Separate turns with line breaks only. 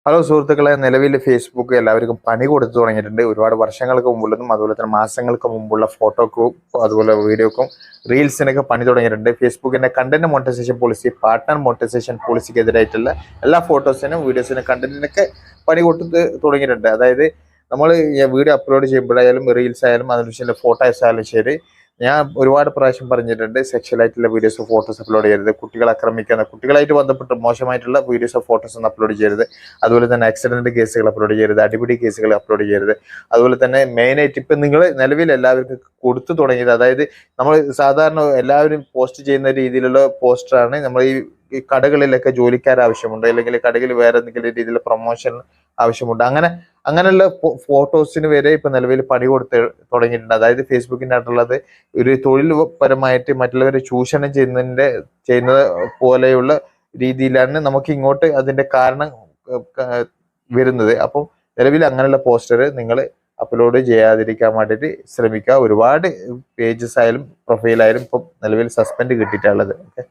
Hello സുഹൃത്തുക്കളെ, നിലവിൽ Facebook എല്ലാവർക്കും പണി കൊടുത്തു തുടങ്ങിയിട്ടുണ്ട്. ഒരുപാട് വർഷങ്ങൾക്ക് മുമ്പുള്ളതും അതുപോലെ തന്നെ മാസങ്ങൾക്ക് മുമ്പുള്ള ഫോട്ടോക്കും അതുപോലെ വീഡിയോക്കും റീൽസിനൊക്കെ പണി തുടങ്ങിയിട്ടുണ്ട്. ഫേസ്ബുക്കിന്റെ content monetization policy, partner monetization പോളിസിക്കെതിരായിട്ടുള്ള എല്ലാ ഫോട്ടോസിനും വീഡിയോസിനും കണ്ടന്റിനൊക്കെ പണി കൊടുത്ത് തുടങ്ങിയിട്ടുണ്ട്. അതായത് നമ്മൾ വീഡിയോ അപ്ലോഡ് ചെയ്യുമ്പോഴായാലും റീൽസ് ആയാലും അതിനുശേഷം ഫോട്ടോസ് ആയാലും ശരി, ഞാൻ ഒരുപാട് പ്രാവശ്യം പറഞ്ഞിട്ടുണ്ട്, സെക്ഷൽ ആയിട്ടുള്ള വീഡിയോസ് ഫോട്ടോസ് അപ്ലോഡ് ചെയ്യരുത്, കുട്ടികളെ ആക്രമിക്കുന്ന കുട്ടികളായിട്ട് ബന്ധപ്പെട്ട് മോശമായിട്ടുള്ള വീഡിയോസോ ഫോട്ടോസ് ഒന്നും അപ്ലോഡ് ചെയ്യരുത്. അതുപോലെ തന്നെ ആക്സിഡന്റ് കേസുകൾ അപ്ലോഡ് ചെയ്യരുത്, അടിപിടി കേസുകൾ അപ്ലോഡ് ചെയ്യരുത്. അതുപോലെ തന്നെ മെയിനായിട്ട് ഇപ്പം നിങ്ങൾ നിലവിൽ എല്ലാവർക്കും കൊടുത്തു തുടങ്ങിയത്, അതായത് നമ്മൾ സാധാരണ എല്ലാവരും പോസ്റ്റ് ചെയ്യുന്ന രീതിയിലുള്ള പോസ്റ്ററാണ്. നമ്മൾ ഈ കടകളിലൊക്കെ ജോലിക്കാർ ആവശ്യമുണ്ട്, അല്ലെങ്കിൽ കടകളിൽ വേറെ എന്തെങ്കിലും രീതിയിലുള്ള പ്രൊമോഷൻ ആവശ്യമുണ്ട്. അങ്ങനെയുള്ള ഫോട്ടോസിന് വരെ ഇപ്പൊ നിലവിൽ പണി കൊടുത്ത് തുടങ്ങിയിട്ടുണ്ട്. അതായത് ഫേസ്ബുക്കിൻ്റെ അടുത്തുള്ളത് ഒരു തൊഴിൽ പരമായിട്ട് മറ്റുള്ളവരെ ചൂഷണം ചെയ്യുന്നത് പോലെയുള്ള രീതിയിലാണ് നമുക്ക് ഇങ്ങോട്ട് അതിന്റെ കാരണം വരുന്നത്. അപ്പം നിലവിൽ അങ്ങനെയുള്ള പോസ്റ്റർ നിങ്ങൾ അപ്ലോഡ് ചെയ്യാതിരിക്കാൻ വേണ്ടിയിട്ട് ശ്രമിക്കുക. ഒരുപാട് പേജസ് ആയാലും പ്രൊഫൈലായാലും ഇപ്പം നിലവിൽ സസ്പെൻഡ് കിട്ടിയിട്ടുള്ളത്. ഓക്കെ.